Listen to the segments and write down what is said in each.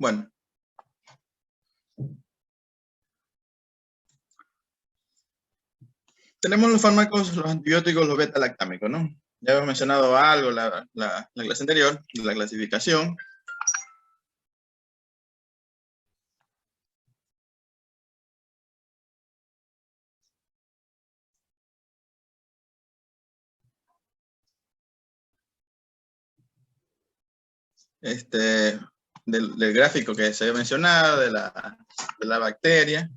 Bueno. Tenemos los fármacos, los antibióticos, los beta-lactámicos, ¿no? Ya hemos mencionado algo en la clase anterior, la clasificación. Del gráfico que se había mencionado, de la bacteria.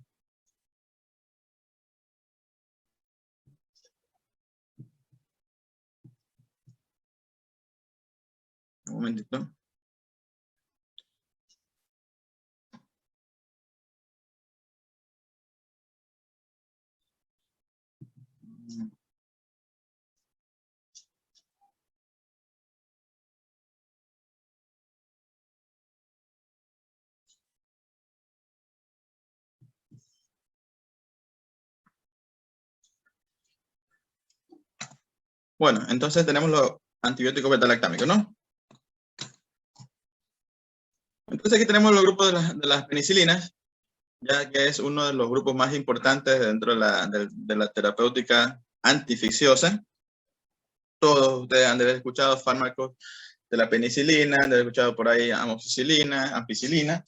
Un momentito. Bueno, entonces tenemos los antibióticos beta-lactámicos, ¿no? Entonces aquí tenemos los grupos de las penicilinas, ya que es uno de los grupos más importantes dentro de la terapéutica antiinfecciosa. Todos ustedes han de haber escuchado fármacos de la penicilina, han de haber escuchado por ahí amoxicilina, ampicilina,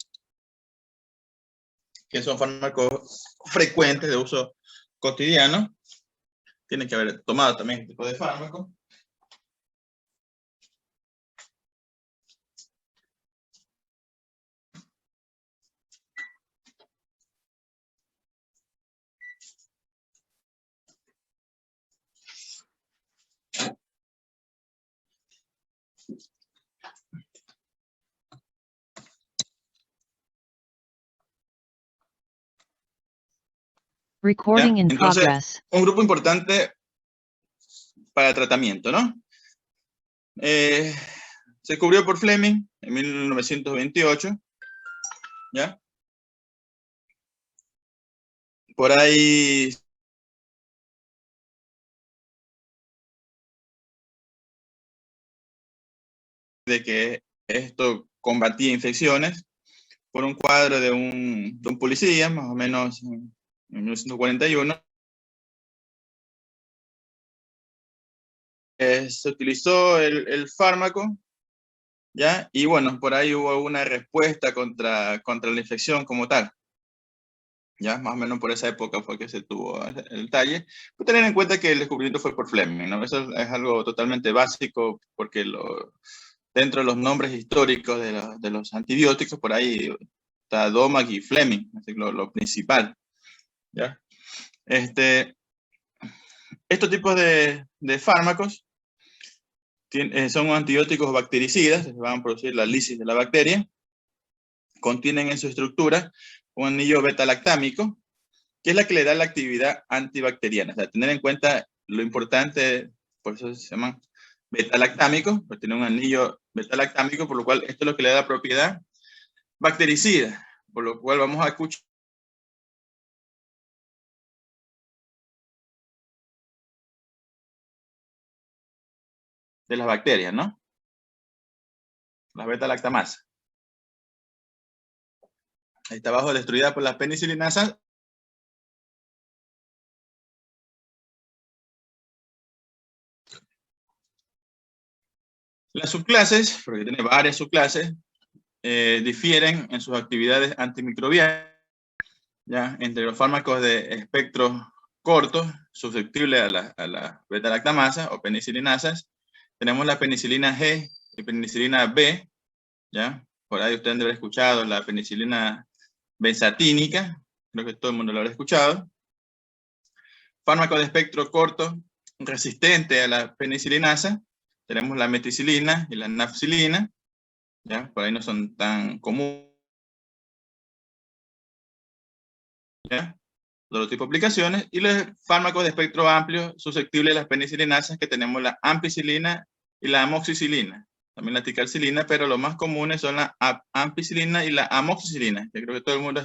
que son fármacos frecuentes de uso cotidiano. Tienen que haber tomado también este tipo de fármaco. Recording in Entonces, progress. un grupo importante para el tratamiento, ¿no? Se descubrió por Fleming en 1928, ¿ya? Por ahí de que esto combatía infecciones por un cuadro de un policía, más o menos en 1941. Se utilizó el fármaco, ¿ya? Y bueno, por ahí hubo una respuesta contra la infección como tal. Ya, más o menos por esa época fue que se tuvo el talle. Pero tener en cuenta que el descubrimiento fue por Fleming, ¿no? Eso es algo totalmente básico, porque dentro de los nombres históricos de los antibióticos, por ahí está Domag y Fleming, así que lo principal, ¿ya? Estos tipos de fármacos son antibióticos bactericidas, van a producir la lisis de la bacteria, contienen en su estructura un anillo beta-lactámico, que es la que le da la actividad antibacteriana. O sea, tener en cuenta lo importante, por eso se llaman beta-lactámicos, pues tiene un anillo beta-lactámico, por lo cual esto es lo que le da la propiedad bactericida, por lo cual vamos a escuchar de las bacterias, ¿no? Las beta-lactamasas. Ahí está abajo, destruida por las penicilinasas. Las subclases, porque tiene varias subclases, difieren en sus actividades antimicrobianas, ¿ya? Entre los fármacos de espectro corto, susceptibles a la beta-lactamasa o penicilinasas, tenemos la penicilina G y penicilina B, ¿ya? Por ahí ustedes deben haber escuchado la penicilina benzatínica, creo que todo el mundo lo habrá escuchado. Fármaco de espectro corto resistente a la penicilinasa, tenemos la meticilina y la nafcilina, ¿ya? Por ahí no son tan comunes, ¿ya? Otro tipo de aplicaciones. Y los fármacos de espectro amplio susceptibles a las penicilinasas, que tenemos la ampicilina y la amoxicilina. También la ticalcilina, pero los más comunes son la ampicilina y la amoxicilina. Yo creo que todo el mundo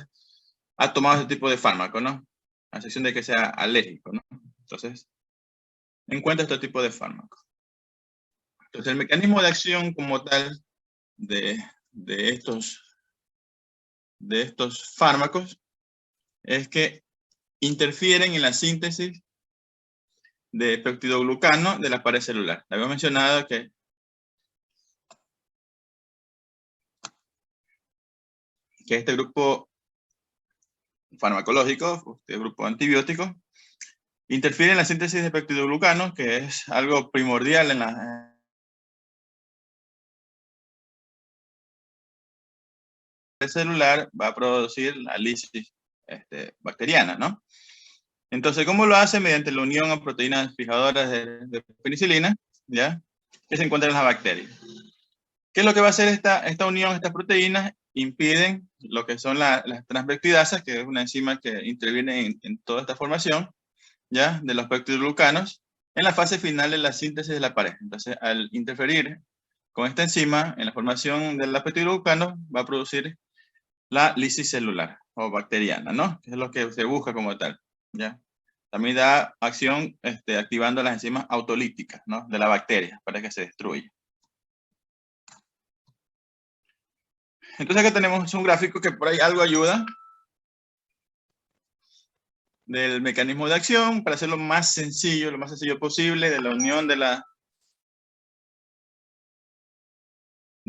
ha tomado ese tipo de fármaco, ¿no? A excepción de que sea alérgico, ¿no? Entonces, en cuenta este tipo de fármacos. Entonces, el mecanismo de acción como tal de estos de estos fármacos es que interfieren en la síntesis de peptidoglucano de la pared celular. Habíamos mencionado que este grupo farmacológico, este grupo antibiótico, interfiere en la síntesis de peptidoglucano, que es algo primordial en la celular, va a producir la lisis bacteriana, ¿no? Entonces, ¿cómo lo hace? Mediante la unión a proteínas fijadoras de penicilina, ¿ya? Que se encuentran en las bacterias. ¿Qué es lo que va a hacer esta unión, estas proteínas? Impiden lo que son las transvectidasas, que es una enzima que interviene en toda esta formación, ¿ya? De los peptidoglucanos, en la fase final de la síntesis de la pared. Entonces, al interferir con esta enzima en la formación de los peptidoglucanos, va a producir la lisis celular o bacteriana, ¿no? Que es lo que se busca como tal, ¿ya? También da acción activando las enzimas autolíticas, ¿no? De la bacteria para que se destruya. Entonces acá tenemos un gráfico que por ahí algo ayuda del mecanismo de acción para hacerlo más sencillo, lo más sencillo posible, de la unión de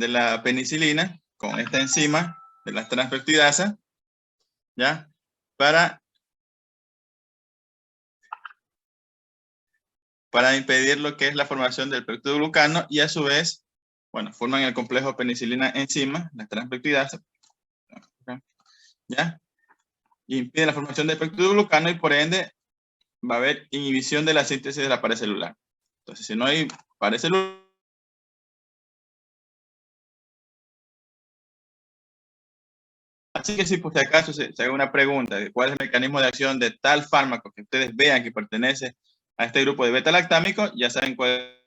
la penicilina con esta enzima de las transvectidasas, ¿ya? Para impedir lo que es la formación del peptidoglucano y a su vez, bueno, forman el complejo penicilina-enzima, las transvectidasas, ¿ya? Y impide la formación del peptidoglucano y por ende va a haber inhibición de la síntesis de la pared celular. Entonces, si no hay pared celular, así que si por si acaso se haga una pregunta de cuál es el mecanismo de acción de tal fármaco que ustedes vean que pertenece a este grupo de beta-lactámico, ya saben cuál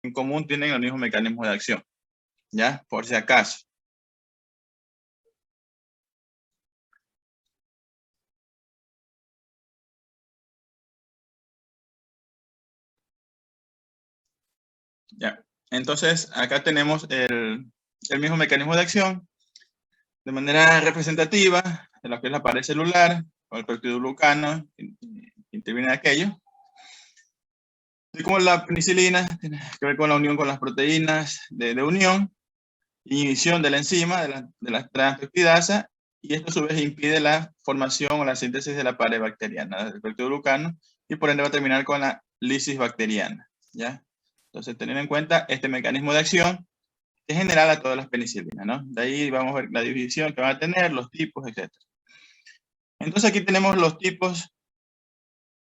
en común tienen el mismo mecanismo de acción, ¿ya? Por si acaso. Ya. Entonces, acá tenemos el mismo mecanismo de acción de manera representativa de lo que es la pared celular o el peptidoglucano, interviene en aquello. Y como la penicilina tiene que ver con la unión con las proteínas de unión, inhibición de la enzima, de la transvectidasa, y esto a su vez impide la formación o la síntesis de la pared bacteriana del peptidoglucano y por ende va a terminar con la lisis bacteriana, ¿ya? Entonces, tener en cuenta este mecanismo de acción es general a todas las penicilinas, ¿no? De ahí vamos a ver la división que van a tener, los tipos, etc. Entonces, aquí tenemos los tipos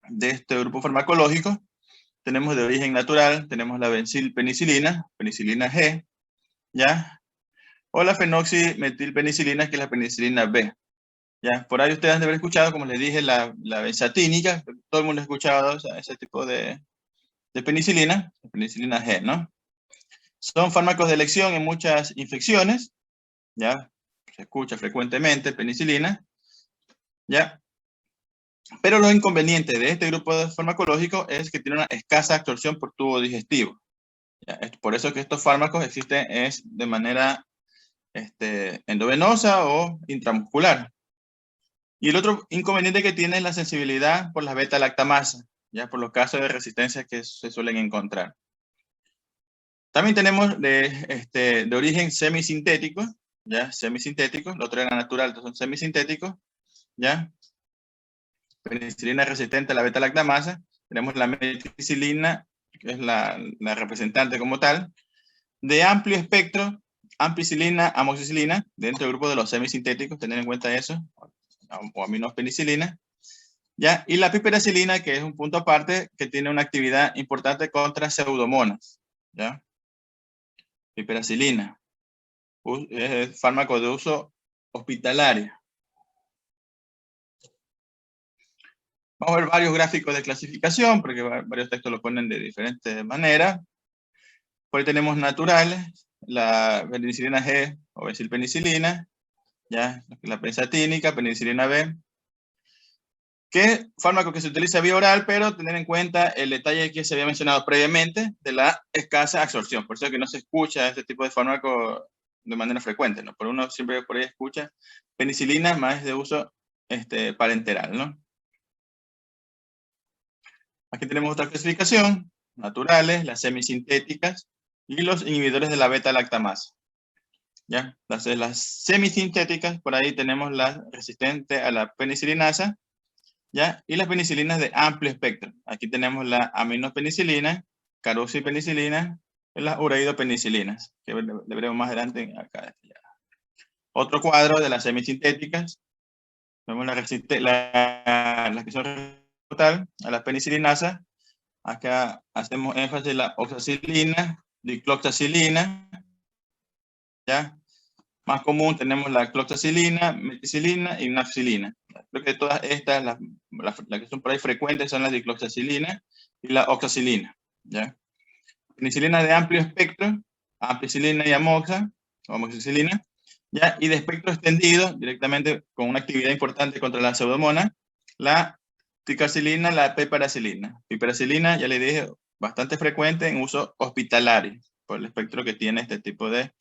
de este grupo farmacológico. Tenemos de origen natural, tenemos la bencilpenicilina, penicilina G, ¿ya? O la fenoximetilpenicilina, que es la penicilina B, ¿ya? Por ahí ustedes han de haber escuchado, como les dije, la benzatínica, todo el mundo ha escuchado, o sea, ese tipo de penicilina, la penicilina G, ¿no? Son fármacos de elección en muchas infecciones, ¿ya? Se escucha frecuentemente penicilina, ¿ya? Pero lo inconveniente de este grupo de farmacológico es que tiene una escasa absorción por tubo digestivo. ¿Ya? Es por eso que estos fármacos existen de manera endovenosa o intramuscular. Y el otro inconveniente que tiene es la sensibilidad por las beta-lactamasas, ya por los casos de resistencia que se suelen encontrar. También tenemos de origen semisintético, ya semisintéticos, lo otro era natural, entonces son semisintéticos, ya. Penicilina resistente a la beta-lactamasa, tenemos la meticilina, que es la representante como tal, de amplio espectro, ampicilina, amoxicilina, dentro del grupo de los semisintéticos, tener en cuenta eso, o aminopenicilina, ¿ya? Y la piperacilina, que es un punto aparte, que tiene una actividad importante contra pseudomonas, ¿ya? Piperacilina, es fármaco de uso hospitalario. Vamos a ver varios gráficos de clasificación, porque varios textos lo ponen de diferentes maneras. Por ahí tenemos naturales, la penicilina G o bencilpenicilina, ¿ya? La benzatínica, penicilina B. ¿Qué fármaco que se utiliza vía oral? Pero tener en cuenta el detalle que se había mencionado previamente de la escasa absorción. Por eso es que no se escucha este tipo de fármaco de manera frecuente, ¿no? Por uno siempre por ahí escucha penicilina más de uso parenteral, ¿no? Aquí tenemos otra clasificación: naturales, las semisintéticas y los inhibidores de la beta-lactamasa. ¿Ya? Las semisintéticas, por ahí tenemos la resistente a la penicilinasa, ¿ya? Y las penicilinas de amplio espectro. Aquí tenemos la aminopenicilina, carboxipenicilina y las uridopenicilinas, que le veremos más adelante acá. Otro cuadro de las semisintéticas. Vemos las que son total a la penicilinasa. Acá hacemos énfasis en la oxacilina, dicloxacilina, ¿ya? Más común tenemos la cloxacilina, meticilina y nafcilina. Creo que todas estas, las que son por ahí frecuentes, son las dicloxacilina y la oxacilina, ¿ya? Penicilina de amplio espectro, ampicilina y amoxicilina, ¿ya? Y de espectro extendido, directamente con una actividad importante contra la pseudomonas, la ticarcilina, la piperacilina. Piperacilina, ya le dije, bastante frecuente en uso hospitalario, por el espectro que tiene este tipo de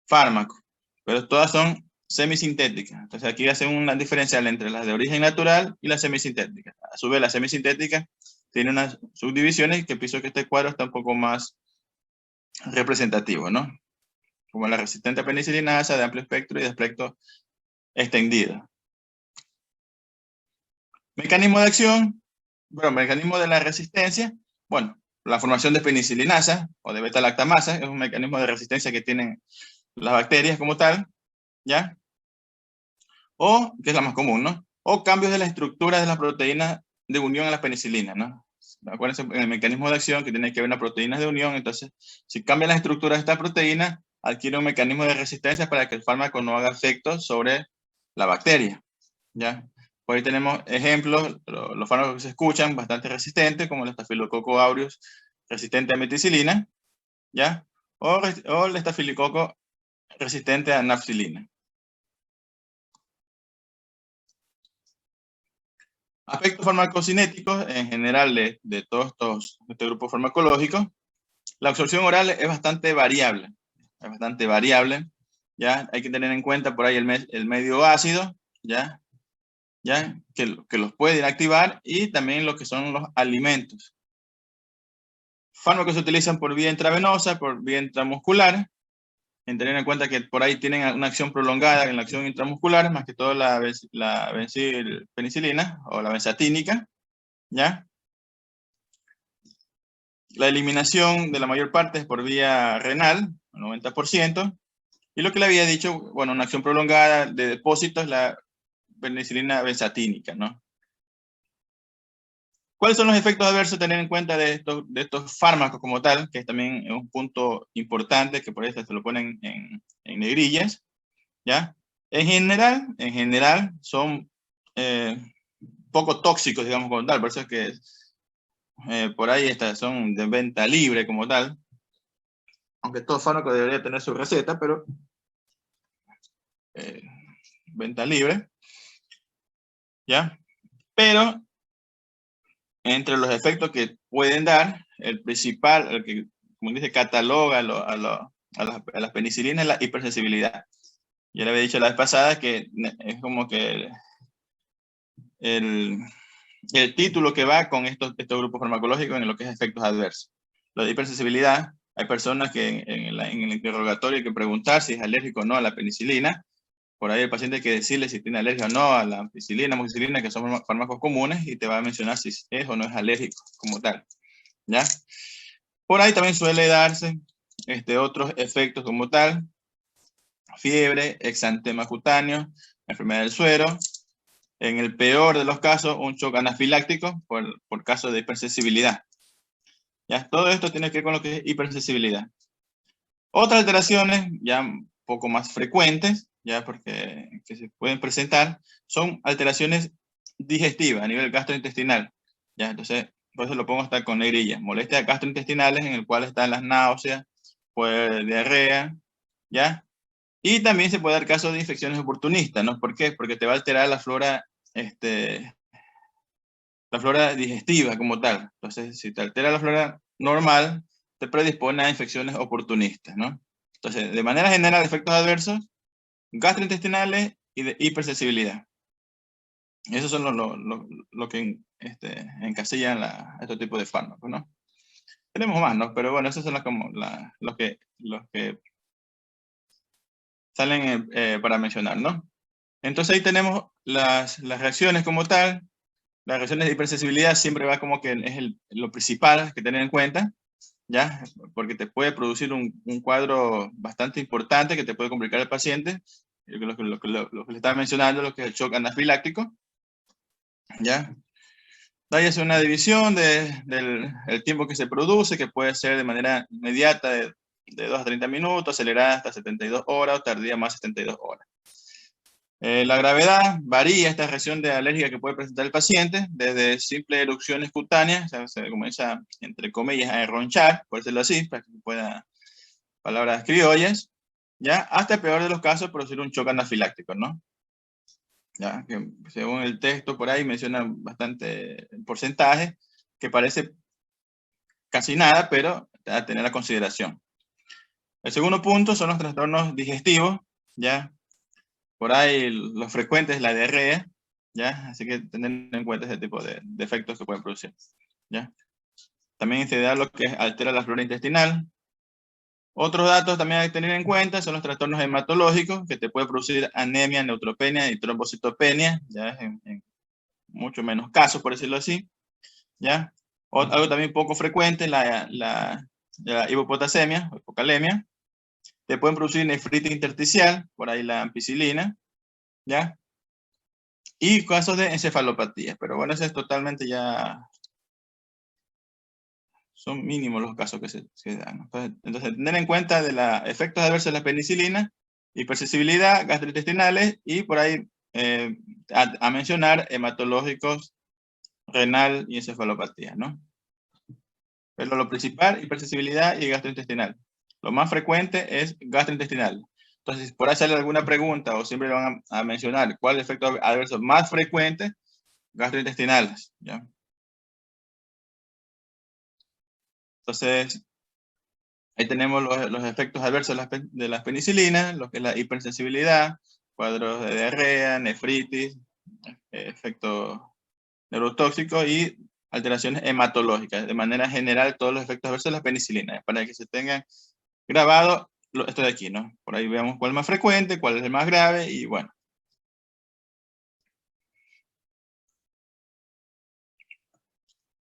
fármaco, pero todas son semisintéticas. Entonces aquí hacen una diferencial entre las de origen natural y las semisintéticas. A su vez, las semisintéticas tienen unas subdivisiones que pienso que este cuadro está un poco más representativo, ¿no? Como la resistente a penicilinasa de amplio espectro y de espectro extendido. Mecanismo de acción, bueno, mecanismo de la resistencia, bueno, la formación de penicilinasa o de beta-lactamasa es un mecanismo de resistencia que tienen las bacterias como tal, ¿ya? O, que es la más común, ¿no? O cambios de la estructura de las proteínas de unión a la penicilina, ¿no? Acuérdense en el mecanismo de acción que tiene que haber unas proteínas de unión, entonces, si cambian la estructura de esta proteína, adquiere un mecanismo de resistencia para que el fármaco no haga efecto sobre la bacteria, ¿ya? Por ahí tenemos ejemplos, los fármacos que se escuchan bastante resistentes, como el Staphylococcus aureus resistente a meticilina, ¿ya? O el estafilococo resistente a nafcilina. Aspectos farmacocinéticos en general de todos este grupo farmacológico. La absorción oral es bastante variable. ¿Ya? Hay que tener en cuenta por ahí el medio ácido, ¿ya? Que los puede inactivar, y también lo que son los alimentos. Fármacos se utilizan por vía intravenosa, por vía intramuscular, en tener en cuenta que por ahí tienen una acción prolongada en la acción intramuscular, más que todo la penicilina o la benzatínica, ¿ya? La eliminación de la mayor parte es por vía renal, 90%, y lo que le había dicho, bueno, una acción prolongada de depósitos, la penicilina benzatínica, ¿no? ¿Cuáles son los efectos adversos a tener en cuenta de estos fármacos como tal? Que también es un punto importante, que por eso se lo ponen en negrillas, ¿ya? En general son poco tóxicos, digamos, como tal, por eso es que por ahí estas son de venta libre como tal, aunque todo fármaco debería tener su receta, pero venta libre, ¿ya? Pero entre los efectos que pueden dar, el principal, el que, como dice, cataloga a las penicilinas, es la hipersensibilidad. Ya le había dicho la vez pasada que es como que el título que va con estos grupos farmacológicos en lo que es efectos adversos. La hipersensibilidad, hay personas que en el interrogatorio hay que preguntar si es alérgico o no a la penicilina. Por ahí el paciente hay que decirle si tiene alergia o no a la ampicilina, amoxicilina, que son fármacos comunes, y te va a mencionar si es o no es alérgico como tal, ¿ya? Por ahí también suele darse otros efectos como tal: fiebre, exantema cutáneo, enfermedad del suero. En el peor de los casos, un shock anafiláctico por caso de hipersensibilidad. ¿Ya? Todo esto tiene que ver con lo que es hipersensibilidad. Otras alteraciones ya un poco más frecuentes, ya porque que se pueden presentar, son alteraciones digestivas a nivel gastrointestinal. ¿Ya? Entonces, por eso lo pongo hasta con negrillas. Molestias gastrointestinales, en el cual están las náuseas, pues diarrea, ¿ya? Y también se puede dar caso de infecciones oportunistas, ¿no? ¿Por qué? Porque te va a alterar la flora la flora digestiva como tal. Entonces, si te altera la flora normal, te predispone a infecciones oportunistas, ¿no? Entonces, de manera general, efectos adversos, gastrointestinales y de hipersensibilidad. Esos son lo que encasillan estos tipos de fármacos, ¿no? Tenemos más, ¿no? Pero bueno, esos son los que salen para mencionar, ¿no? Entonces ahí tenemos las reacciones como tal. Las reacciones de hipersensibilidad siempre va como que es lo principal que tener en cuenta, ¿ya? Porque te puede producir un cuadro bastante importante que te puede complicar al paciente. Lo que le estaba mencionando, lo que es el shock anafiláctico, ¿ya? De ahí es una división del el tiempo que se produce, que puede ser de manera inmediata de 2 a 30 minutos, acelerada hasta 72 horas o tardía más 72 horas. La gravedad varía esta reacción de alergia que puede presentar el paciente, desde simples erupciones cutáneas, o sea, se comienza, entre comillas, a ronchar, por decirlo así, para que pueda, palabras criollas, ¿ya? Hasta el peor de los casos, producir un shock anafiláctico, ¿no? ¿Ya? Que según el texto por ahí menciona bastante porcentaje, que parece casi nada, pero a tener a consideración. El segundo punto son los trastornos digestivos, ¿ya? Por ahí los frecuentes, la diarrea, ¿ya? Así que tener en cuenta ese tipo de efectos que pueden producir, ¿ya? También se da lo que altera la flora intestinal. Otros datos también hay que tener en cuenta son los trastornos hematológicos, que te puede producir anemia, neutropenia y trombocitopenia, ¿ya? En mucho menos casos, por decirlo así, ¿ya? Algo también poco frecuente, la hipopotasemia, o hipocalemia. Te pueden producir nefritis intersticial, por ahí la ampicilina, ¿ya? Y casos de encefalopatías, pero bueno, eso es totalmente ya, son mínimos los casos que se dan. Entonces, tener en cuenta de los efectos adversos de la penicilina, hipersensibilidad, gastrointestinales y por ahí a mencionar hematológicos, renal y encefalopatía, ¿no? Pero lo principal, hipersensibilidad y gastrointestinal. Lo más frecuente es gastrointestinal. Entonces, por ahí sale alguna pregunta o siempre van a mencionar cuál es el efecto adverso más frecuente, gastrointestinales, ¿ya? Entonces, ahí tenemos los efectos adversos de las penicilinas, lo que es la hipersensibilidad, cuadros de diarrea, nefritis, efecto neurotóxico y alteraciones hematológicas. De manera general, todos los efectos adversos de las penicilinas, para que se tengan grabado esto de aquí, ¿no? Por ahí veamos cuál es más frecuente, cuál es el más grave y bueno.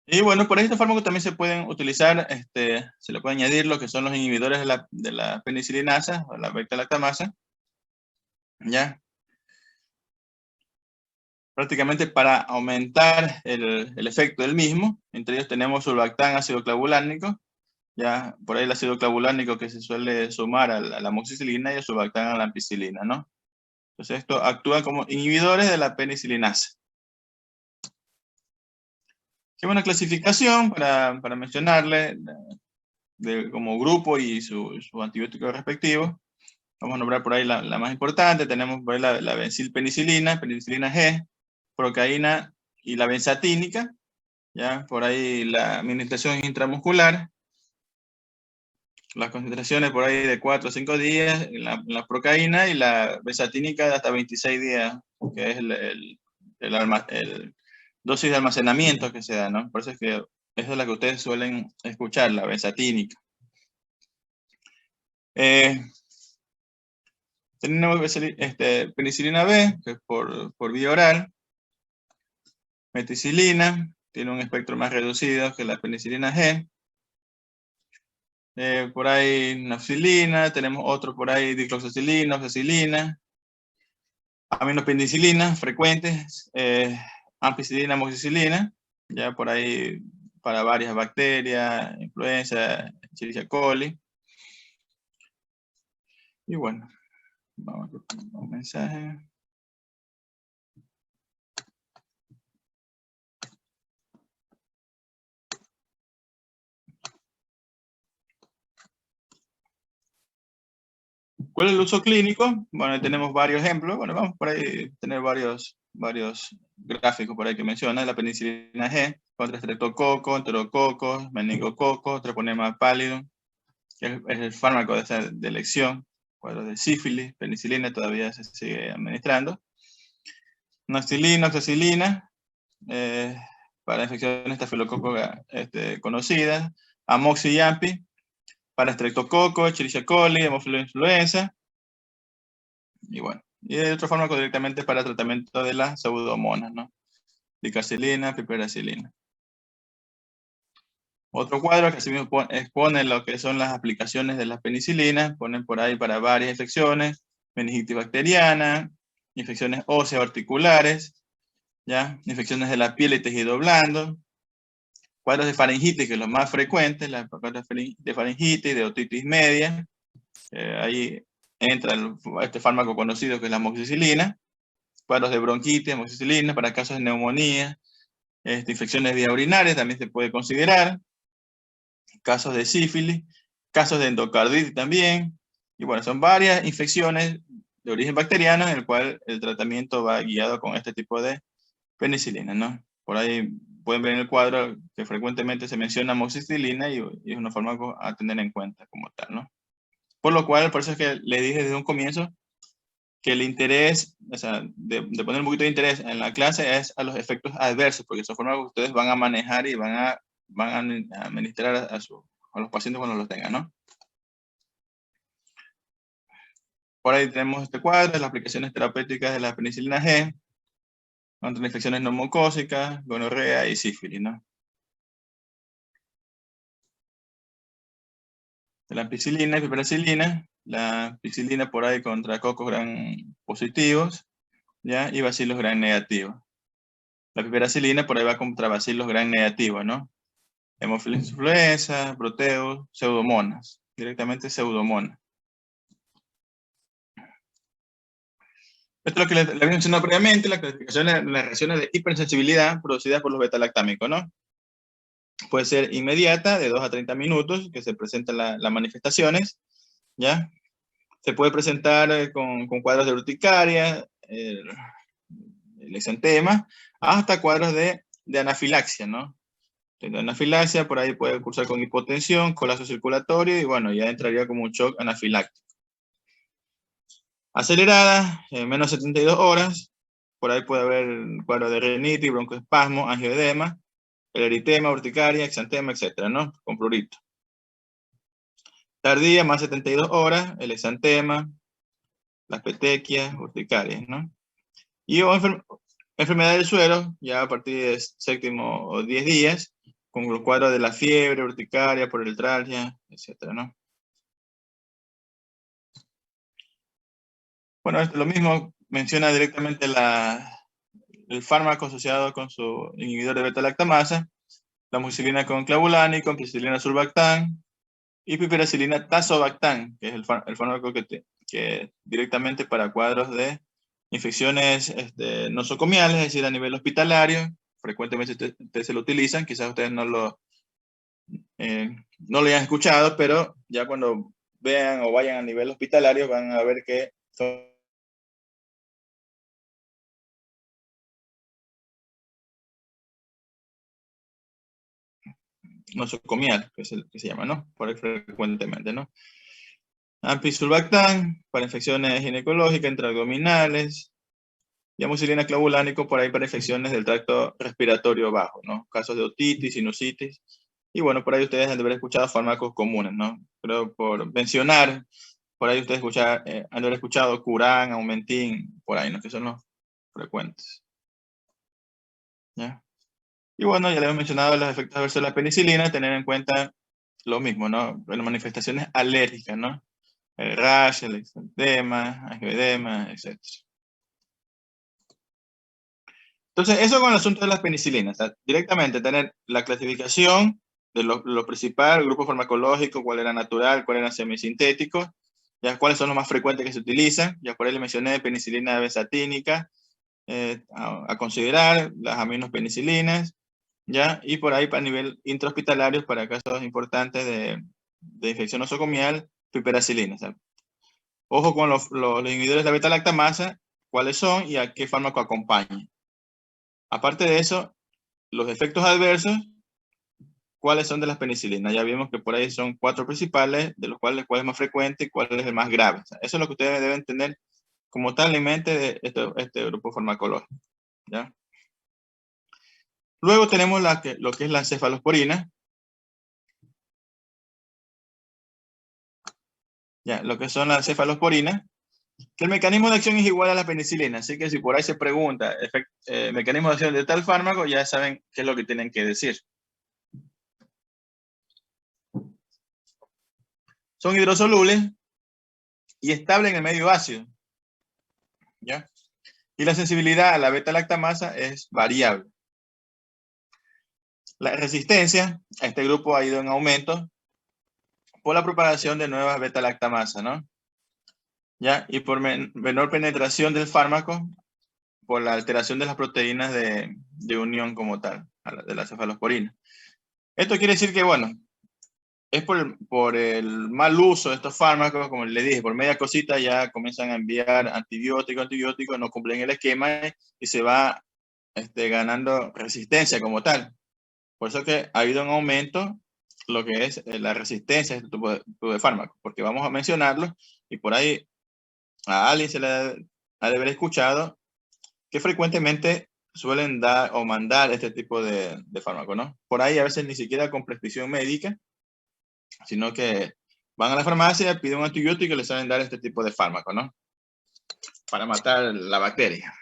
Y bueno, por ahí estos fármacos también se pueden utilizar, se le puede añadir lo que son los inhibidores de la penicilinasa o la beta-lactamasa, ¿ya? Prácticamente para aumentar el efecto del mismo. Entre ellos tenemos surlactán ácido clavulánico, ya por ahí el ácido clavulánico que se suele sumar a la amoxicilina y el surlactán a la ampicilina, ¿no? Entonces esto actúa como inhibidores de la penicilinasa. Hay una clasificación para mencionarle como grupo y su antibiótico respectivo. Vamos a nombrar por ahí la más importante. Tenemos por ahí la bencilpenicilina, penicilina G, procaína y la benzatínica. ¿Ya? Por ahí la administración intramuscular, las concentraciones por ahí de 4 a 5 días, la procaína y la besatínica de hasta 26 días, que es el dosis de almacenamiento que se da, ¿no? Por eso es que esa es la que ustedes suelen escuchar, la besatínica. Tenemos penicilina B, que es por vía oral, meticilina, tiene un espectro más reducido que la penicilina G. Por ahí nafcilina, tenemos otro por ahí dicloxacilina, oxacilina, aminopenicilina frecuentes, ampicilina, amoxicilina, ya por ahí para varias bacterias, influenza, Escherichia coli. Y bueno, vamos a un mensaje. ¿Cuál es el uso clínico? Bueno, tenemos varios ejemplos. Bueno, vamos por ahí a tener varios varios gráficos por ahí que menciona, la penicilina G, contra estreptococo, enterococo, meningococo, treponema pallidum, que es el fármaco de elección, cuadros de sífilis, penicilina todavía se sigue administrando, noxilina, oxacilina, para infecciones estafilocócicas conocidas, amoxi y ampi, para estreptococo, Escherichia coli, hemófilo influenza, y bueno, y hay otro fármaco directamente para tratamiento de las pseudomonas, ¿no? Dicarcilina, piperacilina. Otro cuadro que así mismo expone lo que son las aplicaciones de las penicilinas, ponen por ahí para varias infecciones, meningitis bacteriana, infecciones óseas articulares, ¿ya? Infecciones de la piel y tejido blando, cuadros de faringitis, que es lo más frecuente, las cuadros de faringitis, de otitis media, ahí entra este fármaco conocido que es la amoxicilina, cuadros de bronquitis, amoxicilina, para casos de neumonía, infecciones vía urinarias también se puede considerar, casos de sífilis, casos de endocarditis también, y bueno, son varias infecciones de origen bacteriano en el cual el tratamiento va guiado con este tipo de penicilina, ¿no? Por ahí pueden ver en el cuadro que frecuentemente se menciona amoxicilina y es un fármaco a tener en cuenta como tal, ¿no? Por lo cual, por eso es que le dije desde un comienzo que el interés, o sea, de poner un poquito de interés en la clase es a los efectos adversos, porque son fármacos que ustedes van a manejar y van a administrar a los pacientes cuando los tengan, ¿no? Por ahí tenemos este cuadro de las aplicaciones terapéuticas de la penicilina G contra infecciones neumocócicas, gonorrea y sífilis, ¿no? La ampicilina y piperacilina, la ampicilina por ahí contra cocos gram positivos, ¿ya? Y bacilos gram negativos. La piperacilina por ahí va contra bacilos gram negativos, ¿no? Hemófilos influenza, proteus, pseudomonas, directamente pseudomonas. Esto es lo que le había mencionado previamente, la clasificación de las reacciones de hipersensibilidad producidas por los betalactámicos, ¿no? Puede ser inmediata, de 2 a 30 minutos, que se presentan las manifestaciones, ¿ya? Se puede presentar con cuadros de urticaria, el exantema, hasta cuadros de anafilaxia, ¿no? De anafilaxia, por ahí puede cursar con hipotensión, colapso circulatorio, y bueno, ya entraría como un shock anafiláctico. Acelerada, en menos de 72 horas, por ahí puede haber cuadro de rinitis, broncoespasmo, angioedema, el eritema, urticaria, exantema, etcétera, ¿no? Con prurito. Tardía, más de 72 horas, el exantema, las petequias, urticarias, ¿no? Y enfermedad del suelo, ya a partir de séptimo o 10 días, con los cuadros de la fiebre, urticaria, poliomielitis, etcétera, ¿no? Bueno, esto lo mismo menciona directamente el fármaco asociado con su inhibidor de beta-lactamasa, la amoxicilina con clavulánico, ampicilina surfactant y piperacilina tazobactam, que es el fármaco que directamente para cuadros de infecciones nosocomiales, es decir, a nivel hospitalario. Frecuentemente ustedes se lo utilizan, quizás ustedes no lo hayan escuchado, pero ya cuando vean o vayan a nivel hospitalario van a ver que son nosocomial, que es el que se llama, ¿no? Por ahí frecuentemente, ¿no? Ampicilbactam para infecciones ginecológicas, intraabdominales, y amoxicilina clavulánico por ahí para infecciones del tracto respiratorio bajo, ¿no? Casos de otitis, sinusitis, y bueno, por ahí ustedes han de haber escuchado fármacos comunes, ¿no? Pero por mencionar, por ahí ustedes han de haber escuchado Curán, Aumentin, por ahí, ¿no? Que son los frecuentes, ¿ya? Y bueno, ya les hemos mencionado los efectos adversos de la penicilina, tener en cuenta lo mismo, ¿no? Las manifestaciones alérgicas, ¿no? El rash, el exantema, angioedema, etc. Entonces, eso con el asunto de las penicilinas, ¿sabes? Directamente tener la clasificación de lo principal, el grupo farmacológico, cuál era natural, cuál era semisintético, ya cuáles son los más frecuentes que se utilizan, ya por ahí le mencioné penicilina benzatínica, a considerar, las aminospenicilinas, ya, y por ahí para nivel intrahospitalario, para casos importantes de infección nosocomial, piperacilina, ¿sabes? Ojo con los inhibidores de la beta-lactamasa, cuáles son y a qué fármaco acompaña. Aparte de eso, los efectos adversos, cuáles son de las penicilinas. Ya vimos que por ahí son 4 principales, de los cuales cuál es más frecuente y cuál es el más grave. O sea, eso es lo que ustedes deben tener como tal en mente de este grupo farmacológico, ¿ya? Luego tenemos lo que es la cefalosporina. Ya, lo que son las cefalosporinas, que el mecanismo de acción es igual a la penicilina, así que si por ahí se pregunta mecanismo de acción de tal fármaco, ya saben qué es lo que tienen que decir. Son hidrosolubles y estables en el medio ácido, ¿ya? Y la sensibilidad a la beta-lactamasa es variable. La resistencia a este grupo ha ido en aumento por la propagación de nuevas beta-lactamasas, ¿no? ¿Ya? Y por menor penetración del fármaco, por la alteración de las proteínas de unión como tal, de la cefalosporina. Esto quiere decir que, bueno, es por el mal uso de estos fármacos, como le dije, por media cosita ya comienzan a enviar antibióticos, no cumplen el esquema y se va ganando resistencia como tal. Por eso que ha habido un aumento lo que es la resistencia a este tipo de fármacos, porque vamos a mencionarlo y por ahí a alguien se le ha de haber escuchado que frecuentemente suelen dar o mandar este tipo de fármacos, ¿no? Por ahí a veces ni siquiera con prescripción médica, sino que van a la farmacia, piden un antibiótico y les saben dar este tipo de fármaco, ¿no? Para matar la bacteria.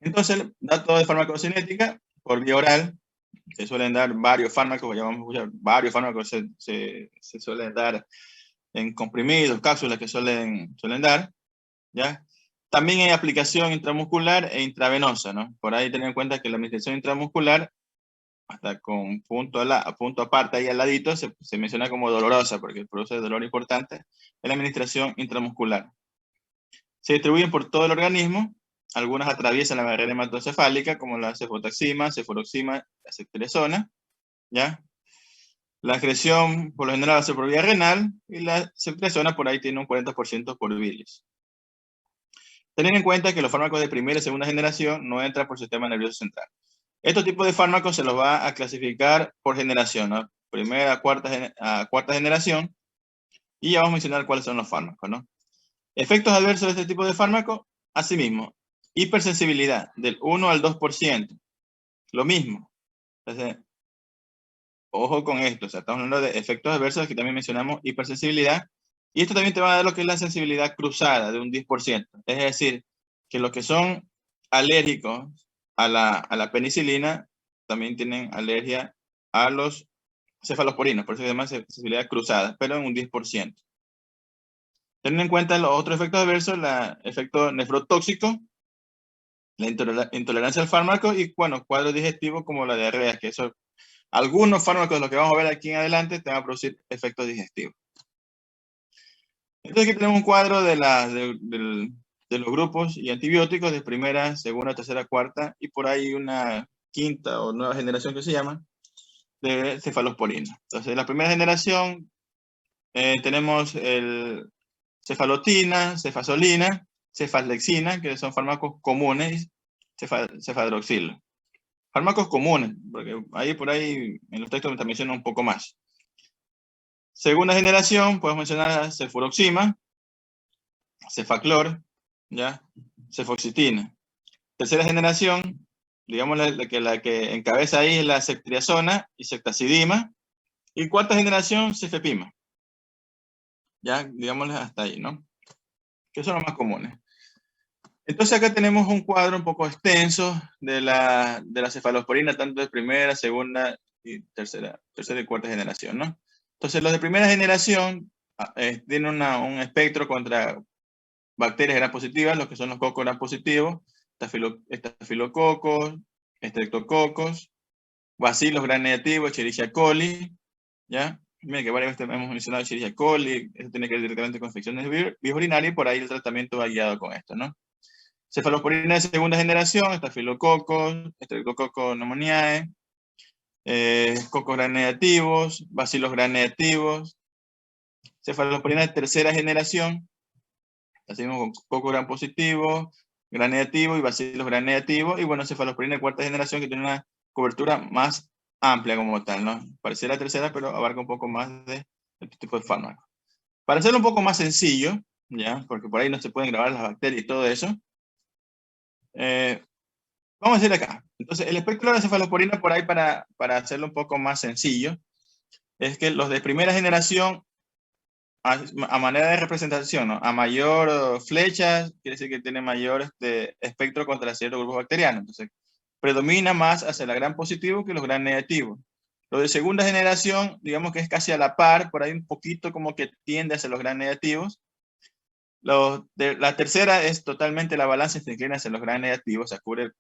Entonces, datos de farmacocinética por vía oral, se suelen dar varios fármacos, ya vamos a escuchar, varios fármacos se suelen dar en comprimidos, cápsulas que suelen dar, ¿ya? También hay aplicación intramuscular e intravenosa, ¿no? Por ahí tener en cuenta que la administración intramuscular, hasta con punto aparte ahí al ladito, se menciona como dolorosa porque produce dolor importante, es la administración intramuscular. Se distribuyen por todo el organismo, algunas atraviesan la barrera hematocefálica, como la cefotaxima, cefuroxima, la ceftriaxona, ¿ya? La excreción por lo general va a ser por vía renal y la ceftriaxona por ahí tiene un 40% por bilis. Tener en cuenta que los fármacos de primera y segunda generación no entran por sistema nervioso central. Estos tipos de fármacos se los va a clasificar por generación, ¿no? Primera a cuarta generación, y ya vamos a mencionar cuáles son los fármacos, ¿no? Efectos adversos de este tipo de fármaco, asimismo, hipersensibilidad del 1 al 2%, lo mismo. Entonces, ojo con esto, o sea, estamos hablando de efectos adversos, que también mencionamos hipersensibilidad, y esto también te va a dar lo que es la sensibilidad cruzada de un 10%, es decir, que los que son alérgicos a la penicilina también tienen alergia a los cefalosporinos, por eso se llama sensibilidad cruzada, pero en un 10%. Teniendo en cuenta los otros efectos adversos, el efecto nefrotóxico, la intolerancia al fármaco y, bueno, cuadros digestivos como la diarrea, que eso, algunos fármacos de los que vamos a ver aquí en adelante te van a producir efectos digestivos. Entonces aquí tenemos un cuadro de los grupos y antibióticos de primera, segunda, tercera, cuarta y por ahí una quinta o nueva generación que se llama de cefalosporina. Entonces, la primera generación tenemos el cefalotina, cefazolina, cefalexina, que son fármacos comunes, cefadroxil. Fármacos comunes, porque ahí por ahí en los textos me menciona un poco más. Segunda generación, podemos mencionar cefuroxima, cefaclor, ¿ya? Cefoxitina. Tercera generación, digamos la que encabeza ahí es la ceftriaxona y ceftazidima. Y cuarta generación, cefepima. Ya, digámosle hasta ahí, ¿no? Que son los más comunes. Entonces acá tenemos un cuadro un poco extenso de la cefalosporina, tanto de primera, segunda y tercera y cuarta generación, ¿no? Entonces los de primera generación tienen un espectro contra bacterias gram positivas, los que son los cocos gram positivos, estafilococos, estreptococos, bacilos gram negativos, Escherichia coli, ¿ya? Miren que varias veces hemos mencionado Escherichia coli, eso tiene que ver directamente con infecciones vías urinarias y por ahí el tratamiento va guiado con esto, ¿no? Cefalosporina de segunda generación, estafilococos, Streptococcus pneumoniae, cocos gram negativos, bacilos gram negativos, Cefalosporina de tercera generación, así mismo con coco gran positivo, gran negativo y bacilos gran negativo. Y bueno, cefalosporina de cuarta generación que tiene una cobertura más amplia como tal, ¿no? Pareciera tercera, pero abarca un poco más de este tipo de fármaco. Para hacerlo un poco más sencillo, ¿ya? Porque por ahí no se pueden grabar las bacterias y todo eso. Vamos a decir acá. Entonces, el espectro de cefalosporina por ahí para hacerlo un poco más sencillo, es que los de primera generación, a manera de representación, ¿no? A mayor flecha, quiere decir que tiene mayor espectro contra ciertos grupos bacterianos. Entonces, predomina más hacia el gran positivo que los gran negativos. Los de segunda generación, digamos que es casi a la par, por ahí un poquito como que tiende hacia los gran negativos. Los de la tercera es totalmente la balanza se inclina hacia los gran negativos, se cubre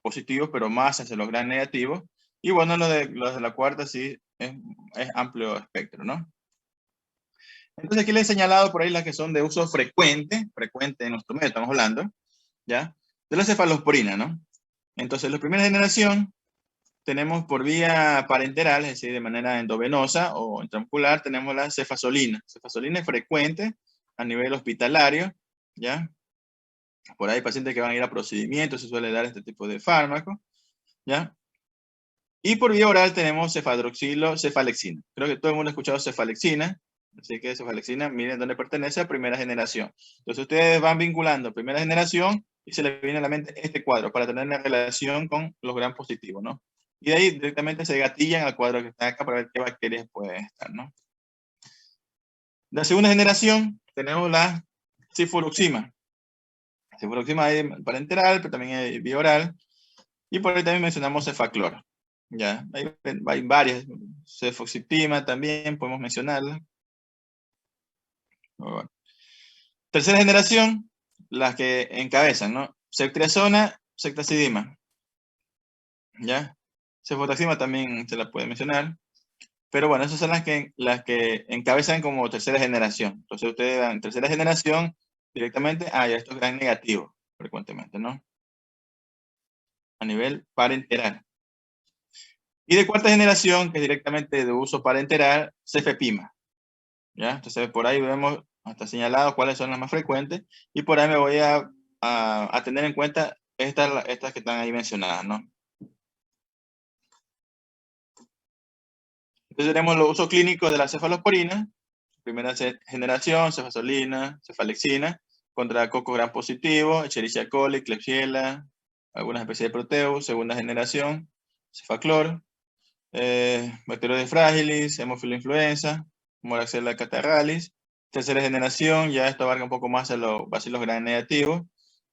positivos, pero más hacia los gran negativos. Y bueno, los de la cuarta sí es amplio espectro, ¿no? Entonces aquí les he señalado por ahí las que son de uso frecuente en nuestro medio, estamos hablando, ¿ya? De la cefalosporina, ¿no? Entonces, la primera generación tenemos por vía parenteral, es decir, de manera endovenosa o intramuscular, tenemos la cefazolina. Cefazolina es frecuente a nivel hospitalario, ¿ya? Por ahí hay pacientes que van a ir a procedimientos, se suele dar este tipo de fármaco, ¿ya? Y por vía oral tenemos cefalexina. Creo que todo el mundo ha escuchado cefalexina, así que cefalexina, miren dónde pertenece a primera generación. Entonces ustedes van vinculando primera generación y se les viene a la mente este cuadro para tener una relación con los gran positivos, ¿no? Y de ahí directamente se gatillan al cuadro que está acá para ver qué bacterias pueden estar, ¿no? La segunda generación tenemos la cifuroxima. Cifuroxima hay parenteral, pero también hay vía oral. Y por ahí también mencionamos cefaclor. Ya, hay varias. Cefoxitima también podemos mencionarla. Bueno. Tercera generación, las que encabezan, ¿no? Ceftriaxona, ceftazidima. ¿Ya? Cefotaxima también se la puede mencionar. Pero bueno, esas son las que encabezan como tercera generación. Entonces ustedes dan tercera generación directamente, ya esto es gran negativo, frecuentemente, ¿no? A nivel parenteral. Y de cuarta generación, que es directamente de uso parenteral, cefepima. ¿Ya? Entonces por ahí vemos hasta señalado cuáles son las más frecuentes y por ahí me voy a tener en cuenta estas que están ahí mencionadas, ¿no? Entonces tenemos los usos clínicos de la cefalosporina, primera generación, cefazolina, cefalexina, contra coco gram positivo, Escherichia coli, Klebsiella, algunas especies de proteus, segunda generación, cefaclor, Bacteroides fragilis, hemófilo influenza, Moraxella catarrhalis. Tercera generación, ya esto abarca un poco más a los bacilos gram negativos,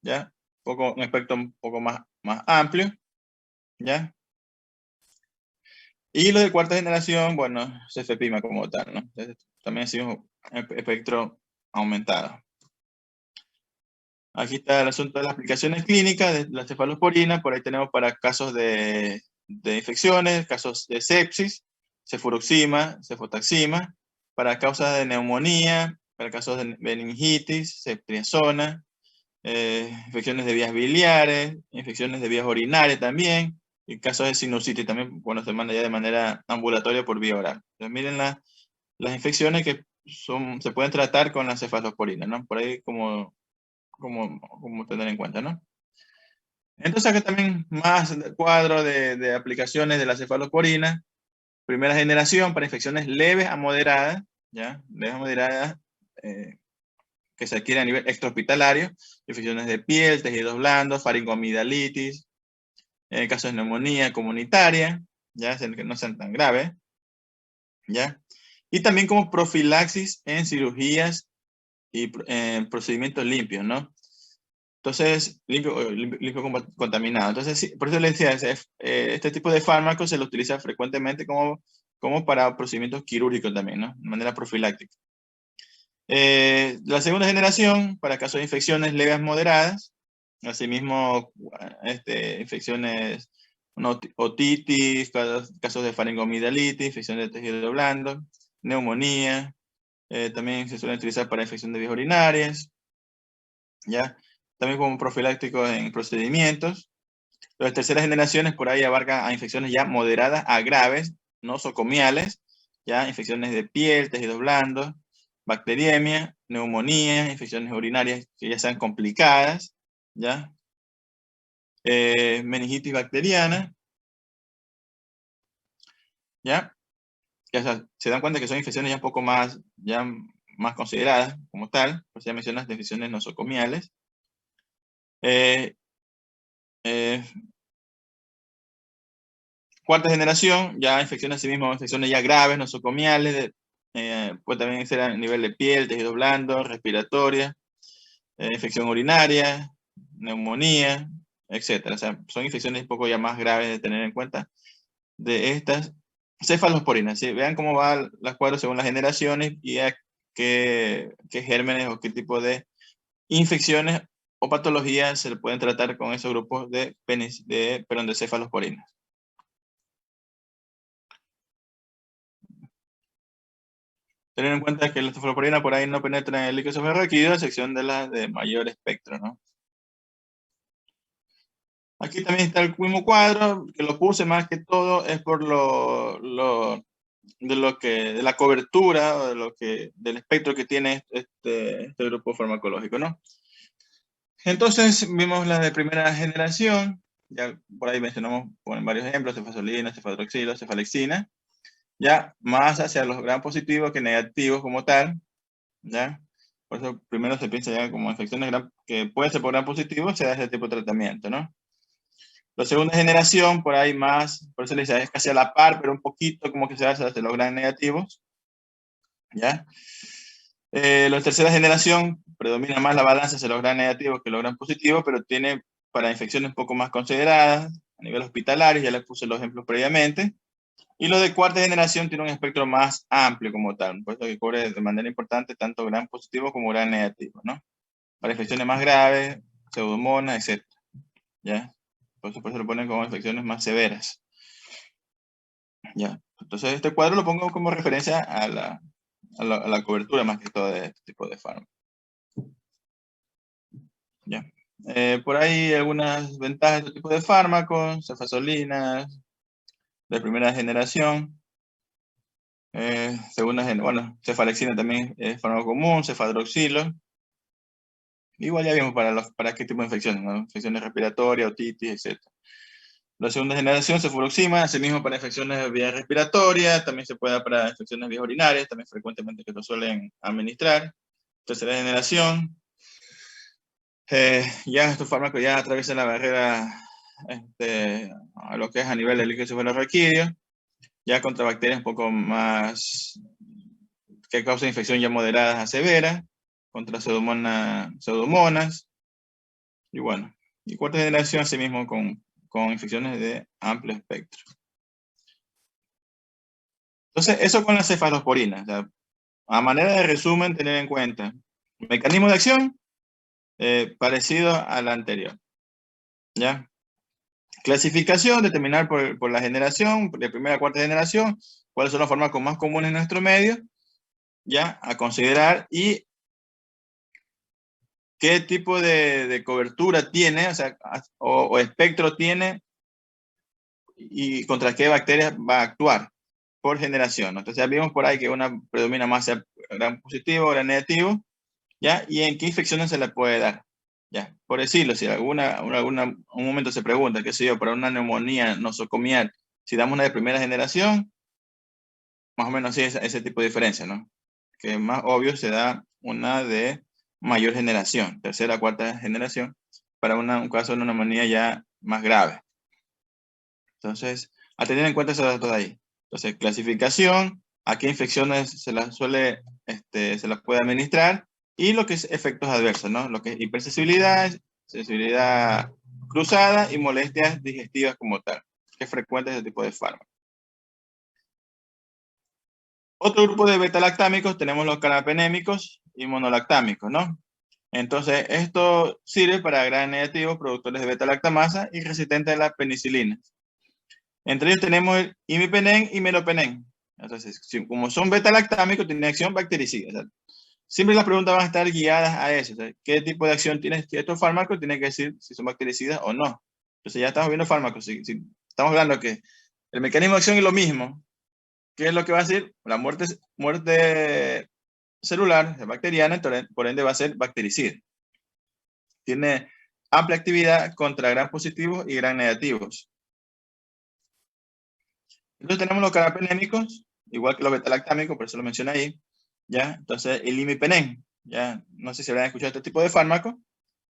¿ya? Un espectro un poco más amplio, ¿ya? Y los de cuarta generación, bueno, cefepima como tal, ¿no? Entonces, también ha sido un espectro aumentado. Aquí está el asunto de las aplicaciones clínicas de la cefalosporina. Por ahí tenemos para casos de infecciones, casos de sepsis, cefuroxima, cefotaxima, para causas de neumonía, para casos de meningitis, ceftriaxona, infecciones de vías biliares, infecciones de vías urinarias también, y casos de sinusitis también, bueno, se manda ya de manera ambulatoria por vía oral. Entonces miren las infecciones que se pueden tratar con la cefalosporina, ¿no? Por ahí como tener en cuenta, ¿no? Entonces acá también más cuadro de aplicaciones de la cefalosporina. Primera generación para infecciones leves a moderadas, ¿ya? Leves a moderadas, que se adquiere a nivel extrahospitalario, infecciones de piel, tejidos blandos, faringoamigdalitis, casos de neumonía comunitaria, ya que no sean tan graves, ¿ya? Y también como profilaxis en cirugías y procedimientos limpios, ¿no? Entonces, limpio contaminado. Entonces, sí, por eso le decía, este tipo de fármacos se lo utiliza frecuentemente como para procedimientos quirúrgicos también, ¿no? De manera profiláctica. La segunda generación, para casos de infecciones leves moderadas, asimismo, infecciones, otitis, casos de faringoamigdalitis, infecciones de tejido blando, neumonía, también se suelen utilizar para infección de vías urinarias, ¿ya? También como profiláctico en procedimientos. Las terceras generaciones por ahí abarcan a infecciones ya moderadas a graves, no socomiales, ya, infecciones de piel, tejidos blandos, bacteriemia, neumonía, infecciones urinarias que ya sean complicadas, ya, meningitis bacteriana, ya, que, o sea, se dan cuenta que son infecciones ya un poco más, ya más consideradas como tal, pues ya mencionas de infecciones nosocomiales. Eh, Cuarta generación, ya infecciones así mismo, infecciones ya graves, nosocomiales, puede también ser a nivel de piel, tejido blando, respiratoria, infección urinaria, neumonía, etcétera. O sea, son infecciones un poco ya más graves de tener en cuenta de estas cefalosporinas. ¿Sí? Vean cómo van las cuadros según las generaciones y a qué gérmenes o qué tipo de infecciones o patologías se le pueden tratar con esos grupos de cefalosporinas. Tener en cuenta que la cefalosporina por ahí no penetra en el líquido cefalorraquídeo, a excepción de las de mayor espectro, ¿no? Aquí también está el mismo cuadro, que lo puse más que todo es por de la cobertura, o del espectro que tiene este grupo farmacológico, ¿no? Entonces vimos la de primera generación, ya por ahí mencionamos ponen varios ejemplos, cefazolina, cefadroxila, cefalexina, ya más hacia los gram positivos que negativos como tal, ¿ya? Por eso primero se piensa ya como infecciones que pueden ser por gram positivo, se da ese tipo de tratamiento, ¿no? La segunda generación, por ahí más, por eso le dice, es casi a la par, pero un poquito como que se hace hacia los gram negativos, ¿ya? La tercera generación predomina más la balanza hacia los gram negativos que los gram positivos, pero tiene para infecciones un poco más consideradas, a nivel hospitalario, ya les puse los ejemplos previamente. Y lo de cuarta generación tiene un espectro más amplio como tal, puesto que cubre de manera importante tanto gram positivo como gram negativo, ¿no? Para infecciones más graves, pseudomonas, etc. ¿Ya? Por eso lo ponen como infecciones más severas. ¿Ya? Entonces este cuadro lo pongo como referencia a la cobertura más que todo de este tipo de fármacos. ¿Ya? Por ahí algunas ventajas de este tipo de fármacos, cefazolinas, de primera generación. Bueno, cefalexina también es fármaco común, cefadroxilo. Igual ya vimos para qué tipo de infecciones, ¿no? Infecciones respiratorias, otitis, etc. La segunda generación, cefuroxima, asimismo para infecciones de vías respiratorias, también se puede dar para infecciones de vías urinarias, también frecuentemente que lo suelen administrar. Tercera generación, ya estos fármacos ya atraviesan la barrera a lo que es a nivel del líquido cefalorraquídeo, ya contra bacterias un poco más que causan infección ya moderadas a severas, contra pseudomonas, y bueno, y cuarta generación asimismo con infecciones de amplio espectro. Entonces, eso con la cefalosporina. O sea, a manera de resumen, tener en cuenta mecanismo de acción parecido al anterior. ¿Ya? Clasificación, determinar por la generación, de primera a cuarta generación, cuáles son los fármacos más comunes en nuestro medio, ya, a considerar, y qué tipo de cobertura tiene, o sea, o espectro tiene, y contra qué bacterias va a actuar por generación. Entonces ya vimos por ahí que una predomina más hacia gram positivo, gram negativo, ¿ya? Y en qué infecciones se le puede dar, ¿ya? Por decirlo, si un momento se pregunta, qué sé yo, para una neumonía nosocomial, si damos una de primera generación, más o menos sí ese tipo de diferencia, ¿no? Que más obvio se da una de mayor generación, tercera, cuarta generación, para un caso de una neumonía ya más grave. Entonces, a tener en cuenta esos datos de ahí. Entonces, clasificación, a qué infecciones se las puede administrar, y lo que es efectos adversos, ¿no? Lo que es hipersensibilidad, sensibilidad cruzada y molestias digestivas como tal, que es frecuente ese tipo de fármacos. Otro grupo de beta-lactámicos tenemos los carbapenémicos y monolactámicos, ¿no? Entonces, esto sirve para gram negativos, productores de beta-lactamasa y resistentes a la penicilina. Entre ellos tenemos el imipenem y meropenem. Entonces, como son beta-lactámicos, tienen acción bactericida. O sea, siempre las preguntas van a estar guiadas a eso. O sea, ¿qué tipo de acción tienen estos fármacos? Tiene que decir si son bactericidas o no. Entonces ya estamos viendo fármacos. Si estamos hablando que el mecanismo de acción es lo mismo, ¿Qué es lo que va a decir? La muerte celular, bacteriana, entonces, por ende va a ser bactericida. Tiene amplia actividad contra gram positivos y gram negativos. Entonces tenemos los carapenémicos, igual que los betalactámicos, por eso lo mencioné ahí, ¿ya? Entonces el imipenem, ¿ya? No sé si habrán escuchado este tipo de fármaco,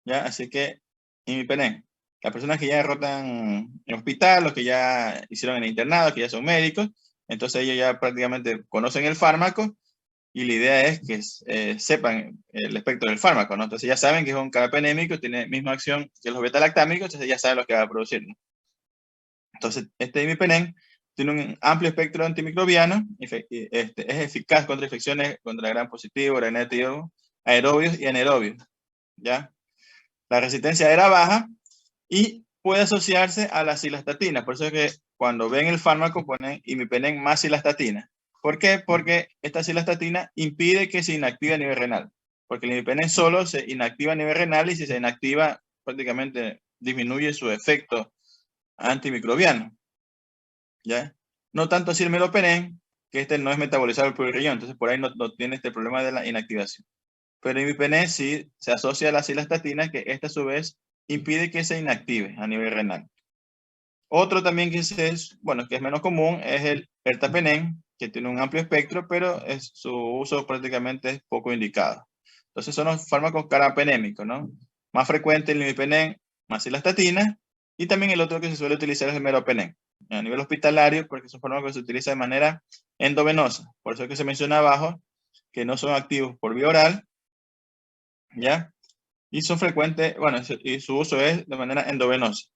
¿ya? Así que imipenem. Las personas que ya derrotan en hospital, los que ya hicieron el internado, que ya son médicos, entonces ellos ya prácticamente conocen el fármaco y la idea es que sepan el espectro del fármaco, ¿no? Entonces ya saben que es un carapenémico, tiene misma acción que los betalactámicos, entonces ya saben lo que va a producir, ¿no? Entonces, este imipenem tiene un amplio espectro antimicrobiano, es eficaz contra infecciones contra gram positivo, gram negativo, aerobios y anaerobios, ¿ya? La resistencia era baja y puede asociarse a la cilastatina, por eso es que cuando ven el fármaco ponen imipenem más cilastatina. ¿Por qué? Porque esta cilastatina impide que se inactive a nivel renal, porque el imipenem solo se inactiva a nivel renal y si se inactiva prácticamente disminuye su efecto antimicrobiano, ¿ya? No tanto así el meropenem, que este no es metabolizado por el riñón, entonces por ahí no tiene este problema de la inactivación. Pero el imipenem sí se asocia a la cilastatina, que esta a su vez impide que se inactive a nivel renal. Otro también que es, bueno, que es menos común es el ertapenem, que tiene un amplio espectro, pero su uso prácticamente es poco indicado. Entonces son los fármacos carapenémicos, ¿no? Más frecuente el imipenem más cilastatina, y también el otro que se suele utilizar es el meropenem a nivel hospitalario, porque es un fármaco que se utiliza de manera endovenosa. Por eso es que se menciona abajo que no son activos por vía oral, ¿ya? Y son frecuentes, bueno, y su uso es de manera endovenosa.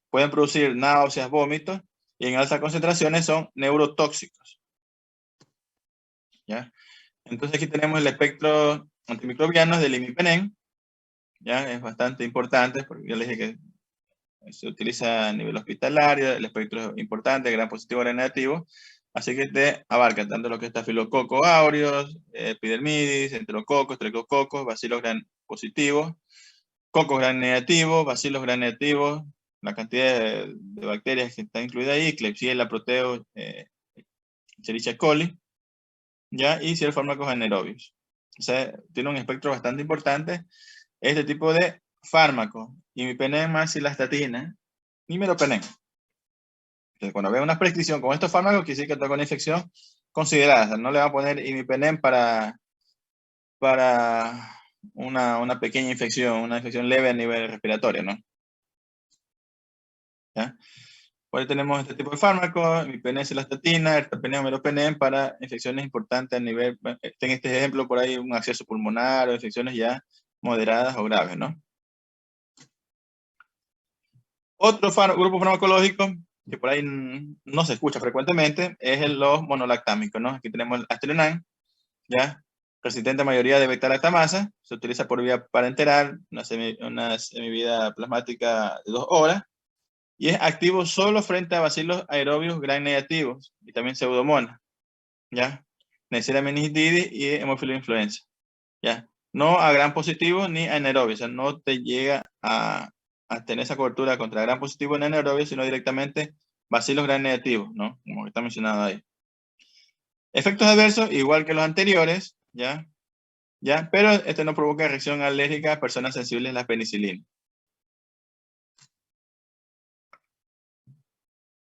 Pueden producir náuseas, vómitos, y en altas concentraciones son neurotóxicos, ¿ya? Entonces aquí tenemos el espectro antimicrobiano del imipenem, ¿ya? Es bastante importante, porque ya les dije que se utiliza a nivel hospitalario, el espectro es importante, gran positivo, gran negativo, así que te abarca tanto lo que es Staphylococcus aureus, epidermidis, enterococos, streptococos, bacilos gran positivos, cocos gran negativos, bacilos gran negativos, la cantidad de bacterias que está incluida ahí, Klebsiella, Proteo, Escherichia coli, ¿ya? Y si el fármaco anaerobios. O sea, tiene un espectro bastante importante este tipo de fármacos, imipenem más cilastatina, y meropenem. Entonces, cuando vea una prescripción con estos fármacos, quiere decir que está con una infección considerada. O sea, no le va a poner imipenem para una pequeña infección, una infección leve a nivel respiratorio, ¿no? ¿Ya? Por ahí tenemos este tipo de fármacos, imipenem, cilastatina, ertapenem, meropenem, para infecciones importantes a nivel, en este ejemplo por ahí un acceso pulmonar o infecciones ya moderadas o graves, ¿no? Otro grupo farmacológico que por ahí no se escucha frecuentemente es los monolactámicos, ¿no? Aquí tenemos el Aztreonam, ¿ya? Resistente a mayoría de beta-lactamasa, se utiliza por vía parenteral, una semivida plasmática de 2 horas, y es activo solo frente a bacilos aerobios gram negativos y también pseudomonas, ¿ya? Neisseria meningitidis y hemófilo influenza, ¿ya? No a gram positivo ni a anaerobios, o sea, no te llega a tener esa cobertura contra gram positivo en anaerobios, sino directamente bacilos gram negativos, ¿no? Como está mencionado ahí. Efectos adversos, igual que los anteriores, ¿ya? ¿Ya? Pero este no provoca reacción alérgica a personas sensibles a la penicilina.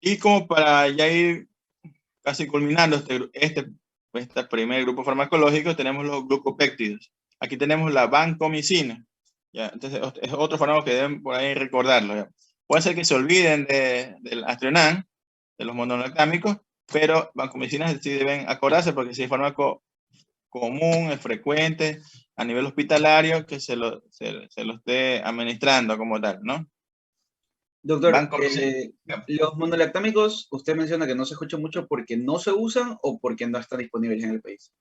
Y como para ya ir casi culminando este primer grupo farmacológico, tenemos los glucopéptidos. Aquí tenemos la vancomicina, ¿ya? Entonces es otro fármaco que deben por ahí recordarlo, ¿ya? Puede ser que se olviden del Aztreonam, de los monolactámicos, pero vancomicina sí deben acordarse porque si es fármaco común, es frecuente, a nivel hospitalario, que se lo esté administrando como tal, ¿no? Doctor, los monolactámicos, usted menciona que no se escucha mucho porque no se usan o porque no están disponibles en el país.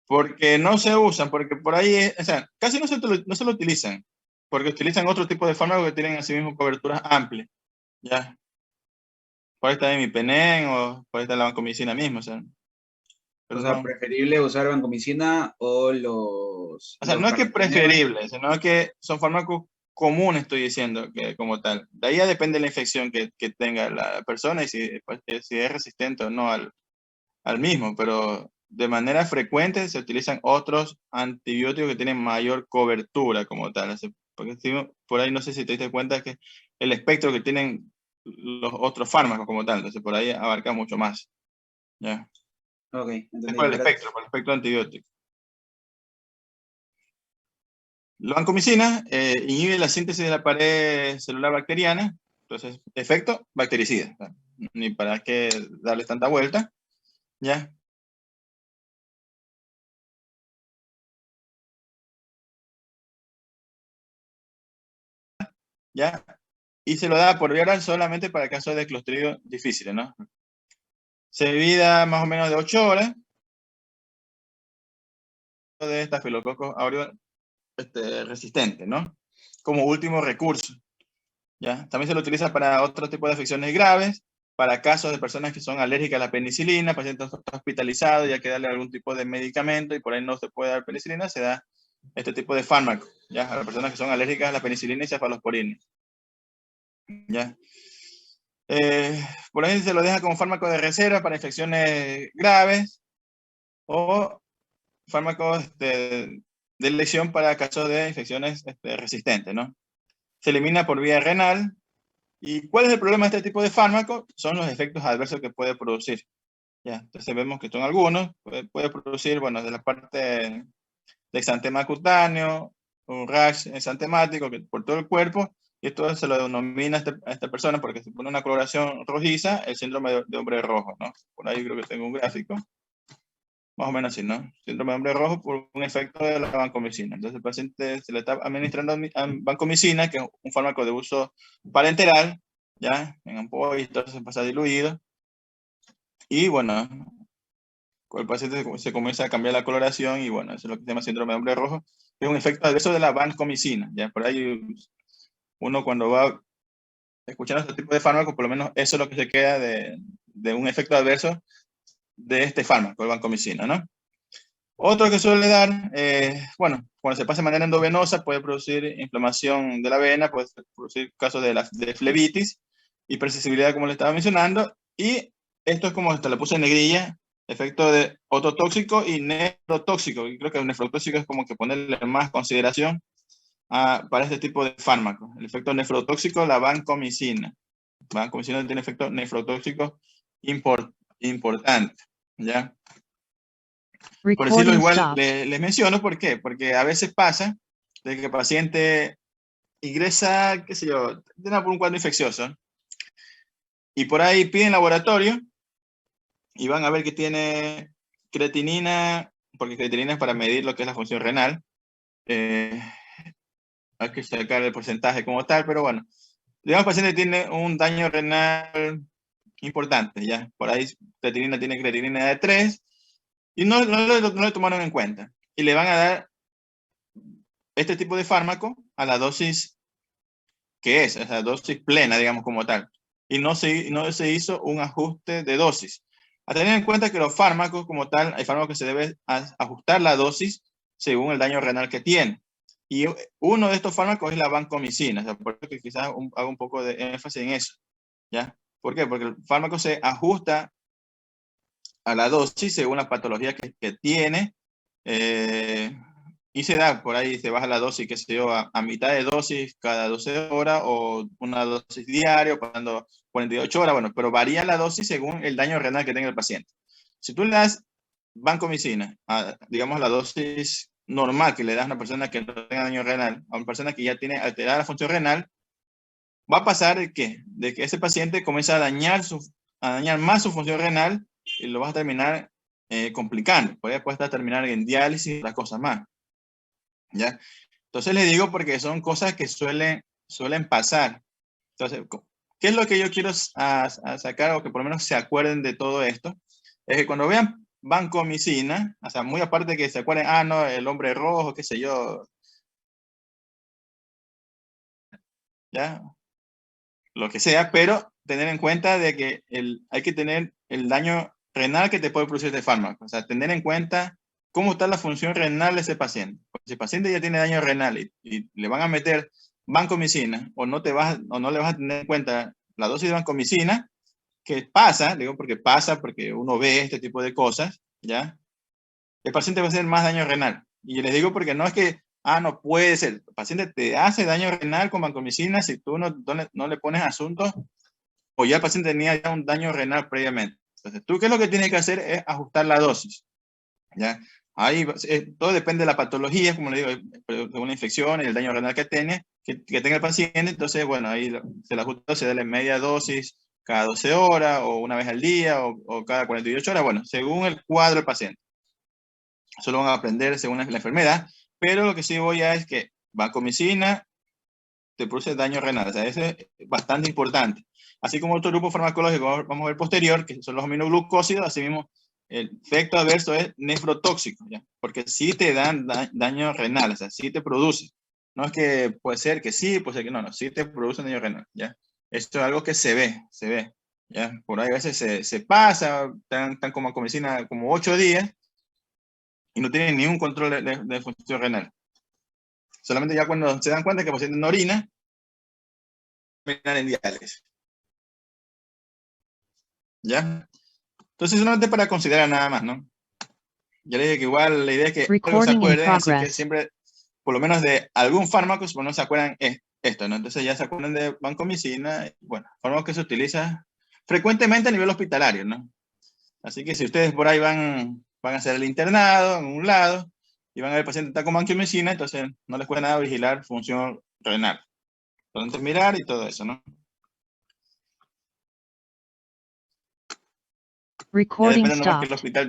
Porque no se usan, porque por ahí, o sea, casi no se lo utilizan, porque utilizan otro tipo de fármacos que tienen así mismo coberturas amplias, ¿ya? Por ahí está imipenem o por ahí está la vancomicina misma, o sea. O sea, preferible usar vancomicina o los... O sea, no es que preferible, sino que son fármacos común, estoy diciendo, que como tal. De ahí ya depende de la infección que tenga la persona y si, pues, si es resistente o no al mismo, pero de manera frecuente se utilizan otros antibióticos que tienen mayor cobertura como tal. Porque por ahí no sé si te diste cuenta que el espectro que tienen los otros fármacos como tal, entonces por ahí abarca mucho más. ¿Ya? Ok, Es entendido, gracias. por el espectro antibiótico. La vancomicina inhibe la síntesis de la pared celular bacteriana, entonces, efecto bactericida. Ni para qué darle tanta vuelta, ¿ya? ¿Ya? Y se lo da por vía oral solamente para casos de clostridio difíciles, ¿no? Se divide más o menos de 8 horas de estafilococos aureus resistentes, ¿no? Como último recurso, ¿ya? También se lo utiliza para otro tipo de afecciones graves, para casos de personas que son alérgicas a la penicilina, pacientes hospitalizados y hay que darle algún tipo de medicamento y por ahí no se puede dar penicilina, se da este tipo de fármaco, ¿ya? A las personas que son alérgicas a la penicilina y cefalosporina, ¿ya? Por ahí se lo deja como fármaco de reserva para infecciones graves o fármacos de elección para casos de infecciones resistentes, ¿no? Se elimina por vía renal. ¿Y cuál es el problema de este tipo de fármaco? Son los efectos adversos que puede producir. ¿Ya? Entonces vemos que son algunos, puede producir, bueno, de la parte de exantema cutáneo, un rash exantemático por todo el cuerpo, y esto se lo denomina a esta persona porque se pone una coloración rojiza, el síndrome de hombre rojo, ¿no? Por ahí creo que tengo un gráfico, más o menos así, ¿no? Síndrome de hombre rojo por un efecto de la vancomicina. Entonces el paciente se le está administrando vancomicina, que es un fármaco de uso parenteral, ¿ya? En ampolla y todo se pasa diluido. Y bueno, el paciente se comienza a cambiar la coloración y bueno, eso es lo que se llama síndrome de hombre rojo. Es un efecto adverso de la vancomicina, ¿ya? Por ahí uno cuando va escuchando este tipo de fármacos, por lo menos eso es lo que se queda de un efecto adverso de este fármaco, el vancomicina, ¿no? Otro que suele dar, bueno, cuando se pasa de manera endovenosa puede producir inflamación de la vena, puede producir casos de flebitis, hipersensibilidad como le estaba mencionando, y esto es como, le puse en negrilla, efecto de ototóxico y nefrotóxico, y creo que el nefrotóxico es como que ponerle más consideración para este tipo de fármacos. El efecto nefrotóxico, la vancomicina. Vancomicina tiene efecto nefrotóxico importante, ¿ya? Por decirlo igual, les menciono, ¿por qué? Porque a veces pasa de que el paciente ingresa, qué sé yo, por un cuadro infeccioso, y por ahí piden laboratorio, y van a ver que tiene creatinina, porque creatinina es para medir lo que es la función renal, hay que sacar el porcentaje como tal, pero bueno, digamos el paciente tiene un daño renal importante, ya, por ahí creatinina tiene creatinina de 3, y no le tomaron en cuenta, y le van a dar este tipo de fármaco a la dosis que es, esa dosis plena, digamos, como tal. Y no se hizo un ajuste de dosis. A tener en cuenta que los fármacos, como tal, hay fármacos que se debe ajustar la dosis según el daño renal que tiene. Y uno de estos fármacos es la vancomicina. O sea, por eso que quizás hago un poco de énfasis en eso. ¿Ya? ¿Por qué? Porque el fármaco se ajusta a la dosis según la patología que tiene. Y se da, por ahí se baja la dosis, qué sé yo, a mitad de dosis cada 12 horas o una dosis diaria, pasando 48 horas, bueno, pero varía la dosis según el daño renal que tenga el paciente. Si tú le das vancomicina, digamos la dosis normal que le das a una persona que no tenga daño renal, a una persona que ya tiene alterada la función renal, va a pasar de que ese paciente comienza a dañar más su función renal y lo vas a terminar complicando. Puede estar terminar en diálisis y otras cosas más. ¿Ya? Entonces les digo porque son cosas que suelen pasar. Entonces, ¿qué es lo que yo quiero sacar o que por lo menos se acuerden de todo esto? Es que cuando vean vancomicina, o sea, muy aparte de que se acuerden, no, el hombre rojo, qué sé yo, ¿ya? Lo que sea, pero tener en cuenta de que hay que tener el daño renal que te puede producir este fármaco. O sea, tener en cuenta cómo está la función renal de ese paciente. Porque si el paciente ya tiene daño renal y le van a meter vancomicina, o no le vas a tener en cuenta la dosis de vancomicina, que pasa, digo porque pasa, porque uno ve este tipo de cosas, ¿ya? El paciente va a hacer más daño renal. Y les digo porque no es que, no puede ser, el paciente te hace daño renal con vancomicina si tú no le pones asuntos, o ya el paciente tenía ya un daño renal previamente. Entonces, tú qué es lo que tienes que hacer es ajustar la dosis, ¿ya? Ahí todo depende de la patología, como le digo, de una infección y el daño renal que tenga el paciente. Entonces, bueno, ahí se le ajusta, se da la media dosis cada 12 horas, o una vez al día, o cada 48 horas, bueno, según el cuadro del paciente. Eso lo van a aprender según la enfermedad, pero lo que sí voy a es que vancomicina te produce daño renal, o sea, eso es bastante importante. Así como otro grupo farmacológico, vamos a ver posterior, que son los aminoglucósidos, así mismo el efecto adverso es nefrotóxico, ¿ya? Porque sí te dan daño renal, o sea, sí te produce. No es que puede ser que sí, puede ser que no, sí te produce daño renal, ¿ya? Esto es algo que se ve, ¿ya? Por ahí a veces se pasa, están como vancomicina como 8 días y no tienen ningún control de función renal. Solamente ya cuando se dan cuenta que el paciente no orina, terminan en diálisis. ¿Ya? Entonces, solamente para considerar nada más, ¿no? Ya le dije que igual la idea es que algo se acuerden, así que siempre, por lo menos de algún fármaco, por no se acuerdan esto, ¿no? Entonces ya se acuerdan de vancomicina, bueno, fármaco que se utiliza frecuentemente a nivel hospitalario, ¿no? Así que si ustedes por ahí van a hacer el internado en un lado y van a ver el paciente está con vancomicina, entonces no les cuesta nada vigilar función renal. Entonces mirar y todo eso, ¿no? Recording ya depende nomás que el stopped. hospital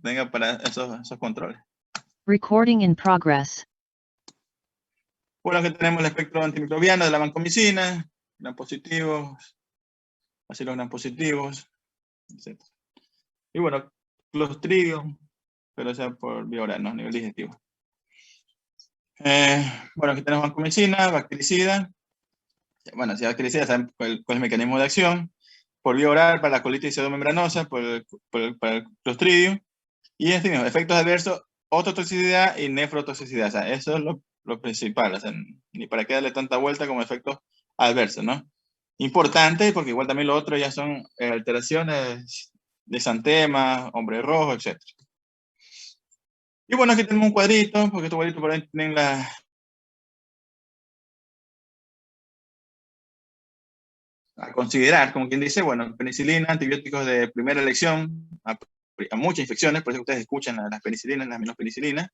tenga para esos controles. Recording in progress. Bueno, aquí tenemos el espectro antimicrobiano de la vancomicina, gran positivos, bacilos gran positivos, etc. Y bueno, Clostridium, pero sea por vía oral, ¿no? A nivel digestivo. Bueno, aquí tenemos vancomicina, bactericida. Bueno, si bactericida, saben cuál es el mecanismo de acción. Por vía oral para la colitis pseudomembranosa, para el Clostridium. Y este mismo, efectos adversos, ototoxicidad y nefrotoxicidad. O sea, eso es lo principal. O sea, ni para qué darle tanta vuelta como efectos adversos, ¿no? Importante, porque igual también lo otro ya son alteraciones de xantema, hombre rojo, etc. Y bueno, aquí tenemos un cuadrito, porque este cuadrito por ahí tienen a considerar, como quien dice, bueno, penicilina, antibióticos de primera elección, a muchas infecciones, por eso ustedes escuchan las penicilinas, las aminopenicilinas.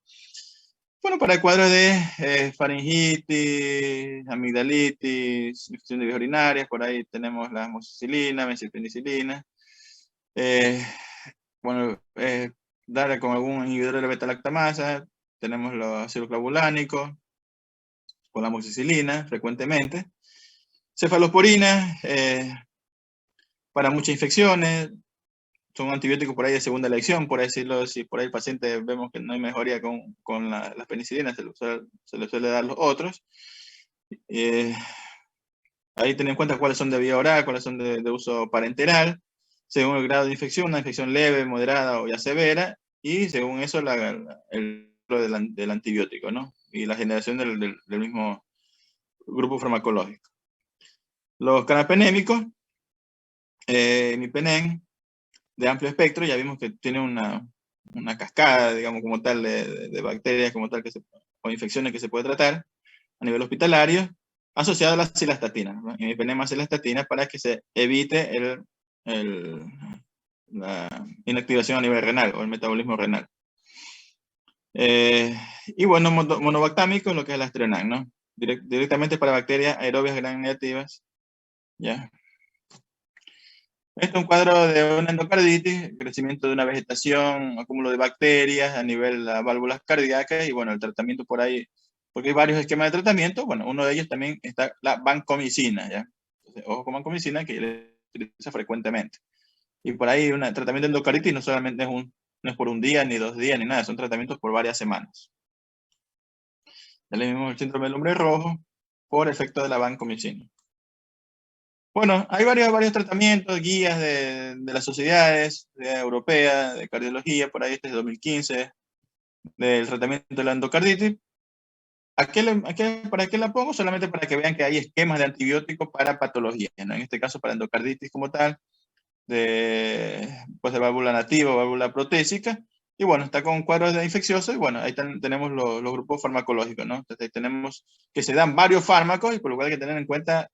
Bueno, para el cuadro de faringitis, amigdalitis, infección de vías urinarias, por ahí tenemos la amoxicilina, metilpenicilina. Bueno, darle con algún inhibidor de la beta-lactamasa, tenemos los ácidos clavulánicos, con la amoxicilina frecuentemente. Cefalosporina, para muchas infecciones, son antibióticos por ahí de segunda elección, por decirlo, si por ahí el paciente vemos que no hay mejoría con las penicilinas, se le suele dar los otros. Ahí ten en cuenta cuáles son de vía oral, cuáles son de uso parenteral, según el grado de infección, una infección leve, moderada o ya severa, y según eso el del antibiótico, ¿no? Y la generación del mismo grupo farmacológico. Los canapenémicos, imipenem, de amplio espectro, ya vimos que tiene una cascada, digamos, como tal, de bacterias, como tal, o infecciones que se puede tratar a nivel hospitalario, asociado a la cilastatina, ¿no? Imipenem más cilastatina para que se evite la inactivación a nivel renal o el metabolismo renal. Y bueno, monobactámico, lo que es el Astreonam, ¿no? Directamente para bacterias aerobias gram negativas, ¿ya? Este es un cuadro de una endocarditis, crecimiento de una vegetación, acúmulo de bacterias a nivel de las válvulas cardíacas y bueno, el tratamiento por ahí, porque hay varios esquemas de tratamiento, bueno, uno de ellos también está la vancomicina, ¿ya? Entonces, ojo con vancomicina que se utiliza frecuentemente. Y por ahí un tratamiento de endocarditis no solamente no es por un día, ni 2 días, ni nada, son tratamientos por varias semanas. Ya le vimos el síndrome del hombre rojo por efecto de la vancomicina. Bueno, hay varios tratamientos, guías de las sociedades europeas de cardiología, por ahí este es 2015, del tratamiento de la endocarditis. ¿Para qué la pongo? Solamente para que vean que hay esquemas de antibióticos para patologías, ¿no? En este caso para endocarditis como tal, pues de válvula nativa o válvula protésica, y bueno, está con cuadros de infeccioso, y bueno, ahí tenemos los grupos farmacológicos, ¿no? Entonces ahí tenemos que se dan varios fármacos, y por lo cual hay que tener en cuenta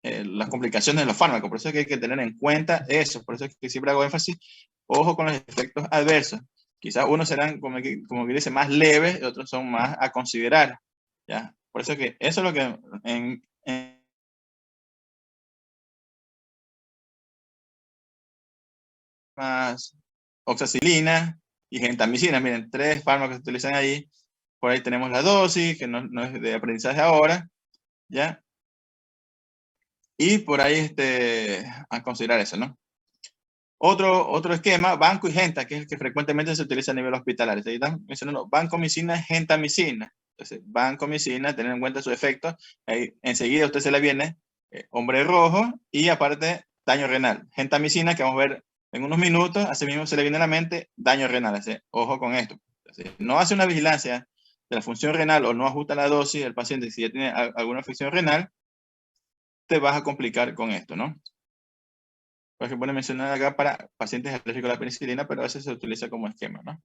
las complicaciones de los fármacos, por eso es que hay que tener en cuenta eso, por eso es que siempre hago énfasis, ojo con los efectos adversos. Quizás unos serán, como que dice, más leves, y otros son más a considerar, ¿ya? Por eso que eso es lo que más oxacilina y gentamicina, miren, 3 fármacos que se utilizan ahí. Por ahí tenemos la dosis, que no es de aprendizaje ahora, ¿ya? Y por ahí a considerar eso, ¿no? Otro esquema, banco y genta, que es el que frecuentemente se utiliza a nivel hospitalario. Ahí están mencionando vancomicina, gentamicina. Entonces, vancomicina, tener en cuenta su efecto. Ahí enseguida a usted se le viene hombre rojo y aparte daño renal. Gentamicina, que vamos a ver en unos minutos, así mismo se le viene a la mente daño renal. Así, ojo con esto. Entonces, no hace una vigilancia de la función renal o no ajusta la dosis del paciente si ya tiene alguna afección renal, te vas a complicar con esto, ¿no? Por ejemplo, mencionar acá para pacientes alérgicos a la penicilina, pero a veces se utiliza como esquema, ¿no?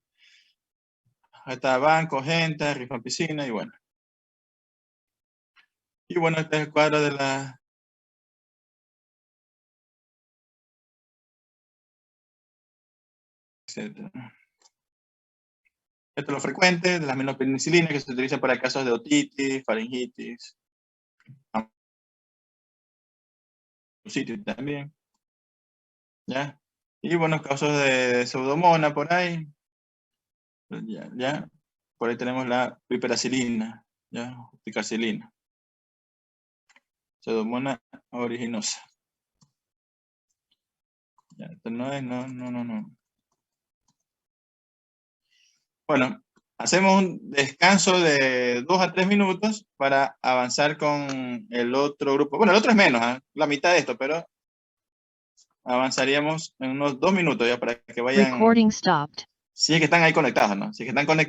Ahí está banco, genta, rifampicina y bueno. Y bueno, este es el cuadro de la... Etcétera. Esto es lo frecuente de las aminopenicilinas que se utilizan para casos de otitis, faringitis, sinusitis también, ¿ya? Y bueno, casos de pseudomonas por ahí, ¿ya? Por ahí tenemos la piperacilina, ¿ya? Piperacilina. Pseudomonas originosa. Ya, esto no es, no. Bueno, hacemos un descanso de 2 a 3 minutos para avanzar con el otro grupo. Bueno, el otro es menos, la mitad de esto, pero avanzaríamos en unos 2 minutos ya para que vayan. Recording stopped. Si es que están ahí conectados, ¿no? Si es que están conectados.